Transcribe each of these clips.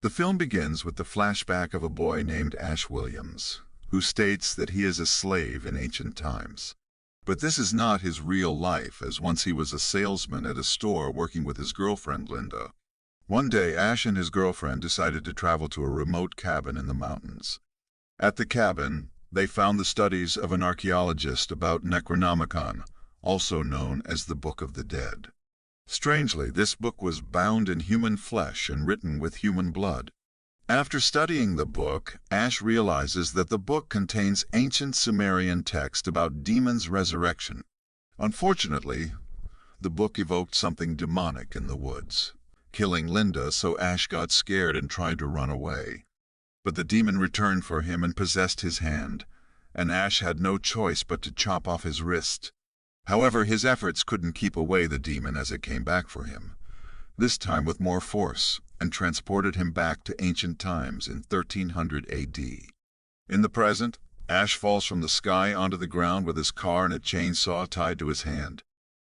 The film begins with the flashback of a boy named Ash Williams, who states that he is a slave in ancient times. But this is not his real life, as once he was a salesman at a store working with his girlfriend Linda. One day, Ash and his girlfriend decided to travel to a remote cabin in the mountains. At the cabin, they found the studies of an archaeologist about NECRONOMICON, also known as the Book of the Dead. Strangely, this book was bound in human flesh and written with human blood. After studying the book, Ash realizes that the book contains ancient Sumerian text about demons' resurrection. Unfortunately, the book evoked something demonic in the woods, killing Linda, so Ash got scared and tried to run away. But the demon returned for him and possessed his hand, and Ash had no choice but to chop off his wrist. However, his efforts couldn't keep away the demon as it came back for him, this time with more force, and transported him back to ancient times in 1300 AD. In the present, Ash falls from the sky onto the ground with his car and a chainsaw tied to his hand.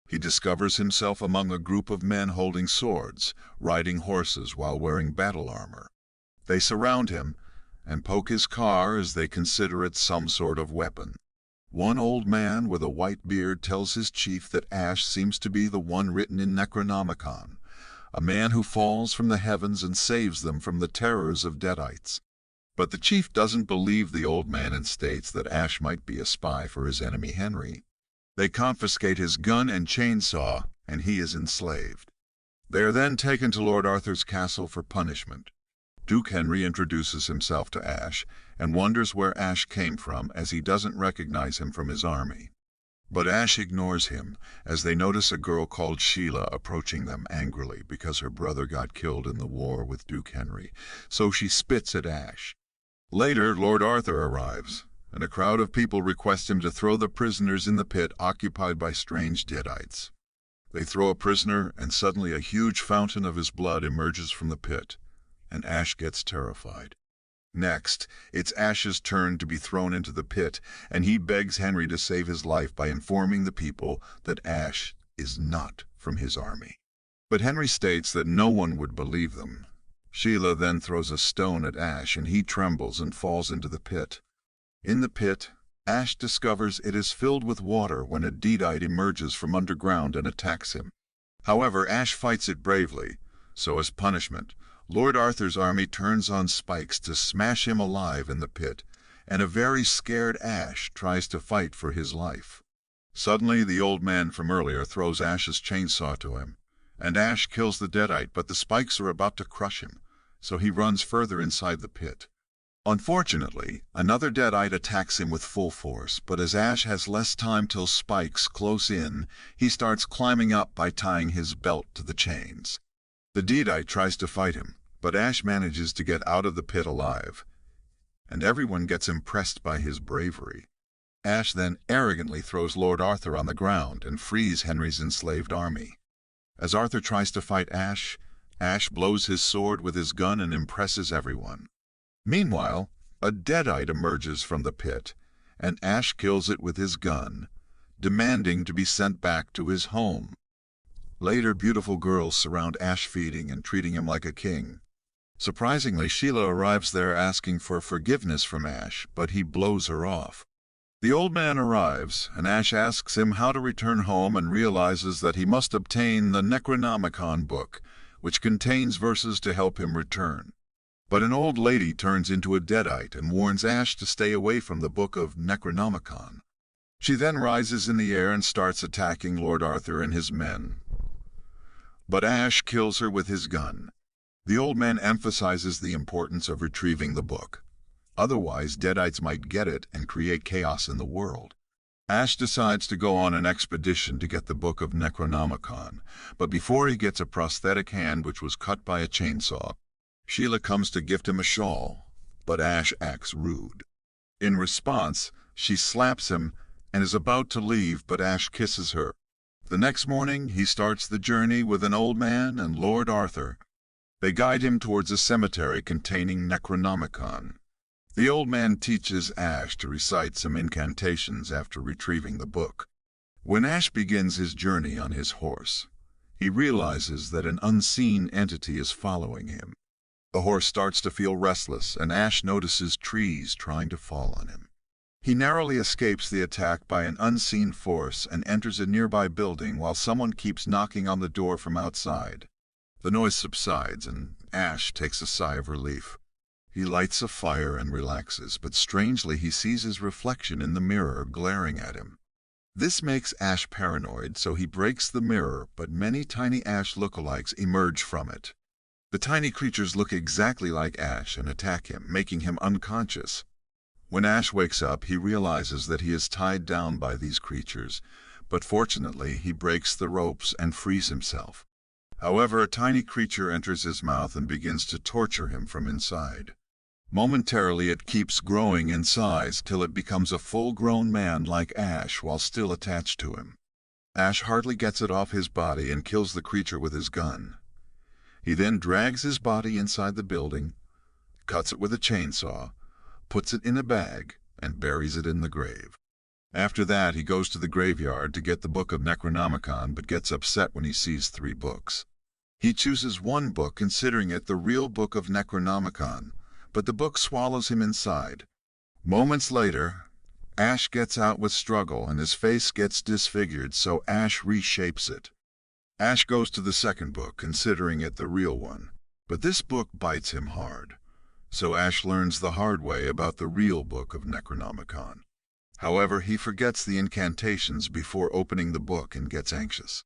He discovers himself among a group of men holding swords, riding horses while wearing battle armor. They surround him and poke his car as they consider it some sort of weapon. One old man with a white beard tells his chief that Ash seems to be the one written in Necronomicon, a man who falls from the heavens and saves them from the terrors of Deadites. But the chief doesn't believe the old man and states that Ash might be a spy for his enemy Henry. They confiscate his gun and chainsaw, and he is enslaved. They are then taken to Lord Arthur's castle for punishment. Duke Henry introduces himself to Ash and wonders where Ash came from, as he doesn't recognize him from his army. But Ash ignores him as they notice a girl called Sheila approaching them angrily because her brother got killed in the war with Duke Henry, so she spits at Ash. Later, Lord Arthur arrives, and a crowd of people request him to throw the prisoners in the pit occupied by strange Deadites. They throw a prisoner, and suddenly a huge fountain of his blood emerges from the pit, and Ash gets terrified. Next, it's Ash's turn to be thrown into the pit, and he begs Henry to save his life by informing the people that Ash is not from his army. But Henry states that no one would believe them. Sheila then throws a stone at Ash, and he trembles and falls into the pit. In the pit, Ash discovers it is filled with water when a Deadite emerges from underground and attacks him. However, Ash fights it bravely, so as punishment, Lord Arthur's army turns on spikes to smash him alive in the pit, and a very scared Ash tries to fight for his life. Suddenly, the old man from earlier throws Ash's chainsaw to him, and Ash kills the Deadite, but the spikes are about to crush him, so he runs further inside the pit. Unfortunately, another Deadite attacks him with full force, but as Ash has less time till spikes close in, he starts climbing up by tying his belt to the chains. The Deadite tries to fight him, but Ash manages to get out of the pit alive, and everyone gets impressed by his bravery. Ash then arrogantly throws Lord Arthur on the ground and frees Henry's enslaved army. As Arthur tries to fight Ash, Ash blows his sword with his gun and impresses everyone. Meanwhile, a Deadite emerges from the pit, and Ash kills it with his gun, demanding to be sent back to his home. Later, beautiful girls surround Ash, feeding and treating him like a king. Surprisingly, Sheila arrives there asking for forgiveness from Ash, but he blows her off. The old man arrives, and Ash asks him how to return home and realizes that he must obtain the Necronomicon book, which contains verses to help him return. But an old lady turns into a Deadite and warns Ash to stay away from the book of Necronomicon. She then rises in the air and starts attacking Lord Arthur and his men. But Ash kills her with his gun. The old man emphasizes the importance of retrieving the book. Otherwise, Deadites might get it and create chaos in the world. Ash decides to go on an expedition to get the book of Necronomicon, but before he gets a prosthetic hand which was cut by a chainsaw, Sheila comes to gift him a shawl, but Ash acts rude. In response, she slaps him and is about to leave, but Ash kisses her. The next morning, he starts the journey with an old man and Lord Arthur. They guide him towards a cemetery containing Necronomicon. The old man teaches Ash to recite some incantations after retrieving the book. When Ash begins his journey on his horse, he realizes that an unseen entity is following him. The horse starts to feel restless, and Ash notices trees trying to fall on him. He narrowly escapes the attack by an unseen force and enters a nearby building while someone keeps knocking on the door from outside. The noise subsides, and Ash takes a sigh of relief. He lights a fire and relaxes, but strangely he sees his reflection in the mirror glaring at him. This makes Ash paranoid, so he breaks the mirror, but many tiny Ash lookalikes emerge from it. The tiny creatures look exactly like Ash and attack him, making him unconscious. When Ash wakes up, he realizes that he is tied down by these creatures, but fortunately he breaks the ropes and frees himself. However, a tiny creature enters his mouth and begins to torture him from inside. Momentarily it keeps growing in size till it becomes a full-grown man like Ash while still attached to him. Ash hardly gets it off his body and kills the creature with his gun. He then drags his body inside the building, cuts it with a chainsaw, puts it in a bag, and buries it in the grave. After that he goes to the graveyard to get the book of Necronomicon, but gets upset when he sees 3 books. He chooses one book, considering it the real book of Necronomicon, but the book swallows him inside. Moments later, Ash gets out with struggle and his face gets disfigured, so Ash reshapes it. Ash goes to the second book, considering it the real one, but this book bites him hard. So Ash learns the hard way about the real book of Necronomicon. However, he forgets the incantations before opening the book and gets anxious.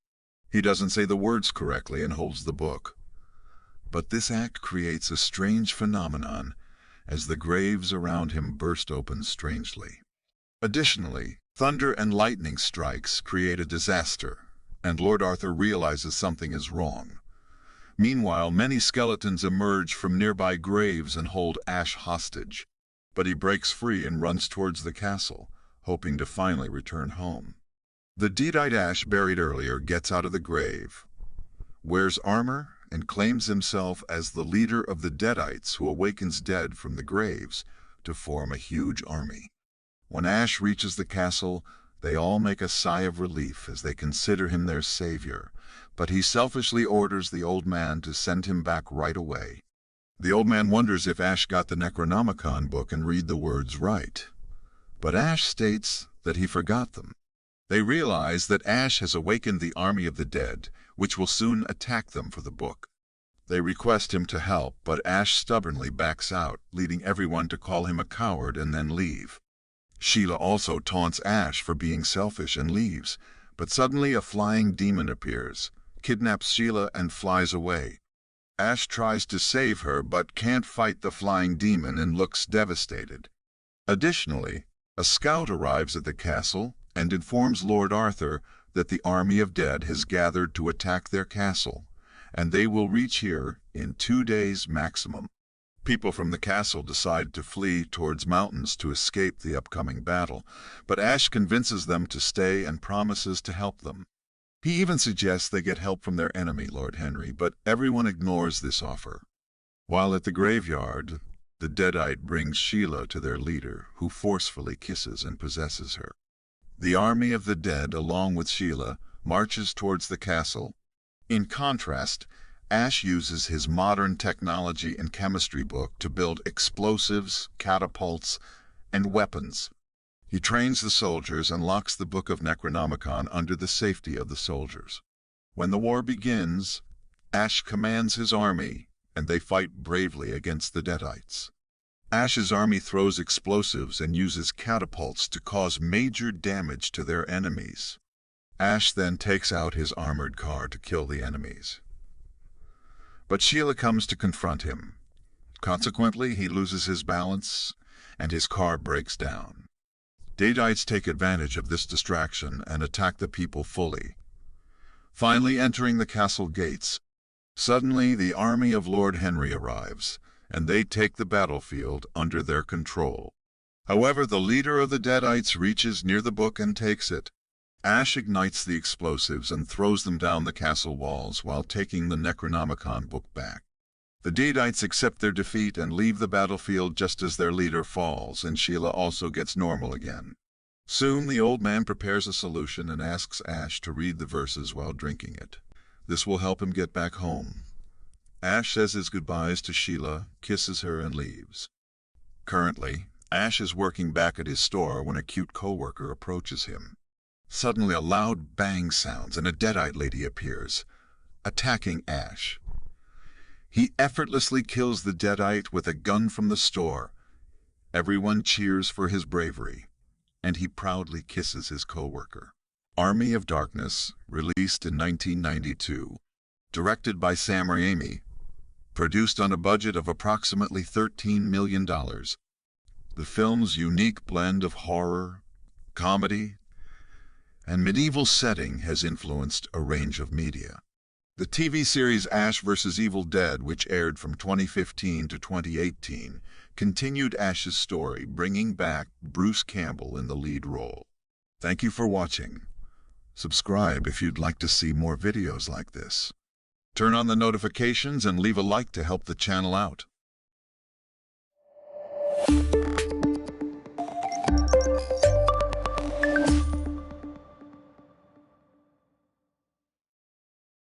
He doesn't say the words correctly and holds the book. But this act creates a strange phenomenon as the graves around him burst open strangely. Additionally, thunder and lightning strikes create a disaster, and Lord Arthur realizes something is wrong. Meanwhile, many skeletons emerge from nearby graves and hold Ash hostage, but he breaks free and runs towards the castle, hoping to finally return home. The deadite Ash buried earlier gets out of the grave, wears armor, and claims himself as the leader of the Deadites who awakens dead from the graves to form a huge army. When Ash reaches the castle, they all make a sigh of relief as they consider him their savior, but he selfishly orders the old man to send him back right away. The old man wonders if Ash got the Necronomicon book and read the words right, but Ash states that he forgot them. They realize that Ash has awakened the army of the dead, which will soon attack them for the book. They request him to help, but Ash stubbornly backs out, leading everyone to call him a coward and then leave. Sheila also taunts Ash for being selfish and leaves, but suddenly a flying demon appears, kidnaps Sheila and flies away. Ash tries to save her but can't fight the flying demon and looks devastated. Additionally, a scout arrives at the castle and informs Lord Arthur that the army of dead has gathered to attack their castle, and they will reach here in 2 days maximum. People from the castle decide to flee towards mountains to escape the upcoming battle, but Ash convinces them to stay and promises to help them. He even suggests they get help from their enemy, Lord Henry, but everyone ignores this offer. While at the graveyard, the Deadite brings Sheila to their leader, who forcefully kisses and possesses her. The army of the dead, along with Sheila, marches towards the castle. In contrast, Ash uses his modern technology and chemistry book to build explosives, catapults, and weapons. He trains the soldiers and locks the book of Necronomicon under the safety of the soldiers. When the war begins, Ash commands his army, and they fight bravely against the Deadites. Ash's army throws explosives and uses catapults to cause major damage to their enemies. Ash then takes out his armored car to kill the enemies. But Sheila comes to confront him. Consequently, he loses his balance, and his car breaks down. Deadites take advantage of this distraction and attack the people fully. Finally entering the castle gates, suddenly the army of Lord Henry arrives, and they take the battlefield under their control. However, the leader of the Deadites reaches near the book and takes it. Ash ignites the explosives and throws them down the castle walls while taking the Necronomicon book back. The Deadites accept their defeat and leave the battlefield just as their leader falls, and Sheila also gets normal again. Soon the old man prepares a solution and asks Ash to read the verses while drinking it. This will help him get back home. Ash says his goodbyes to Sheila, kisses her, and leaves. Currently, Ash is working back at his store when a cute coworker approaches him. Suddenly a loud bang sounds and a deadite lady appears, attacking Ash. He effortlessly kills the deadite with a gun from the store. Everyone cheers for his bravery, and he proudly kisses his coworker. Army of Darkness, released in 1992, directed by Sam Raimi, produced on a budget of approximately $13 million. The film's unique blend of horror, comedy, and medieval setting has influenced a range of media. The TV series Ash vs. Evil Dead, which aired from 2015 to 2018, continued Ash's story, bringing back Bruce Campbell in the lead role. Thank you for watching. Subscribe if you'd like to see more videos like this. Turn on the notifications and leave a like to help the channel out.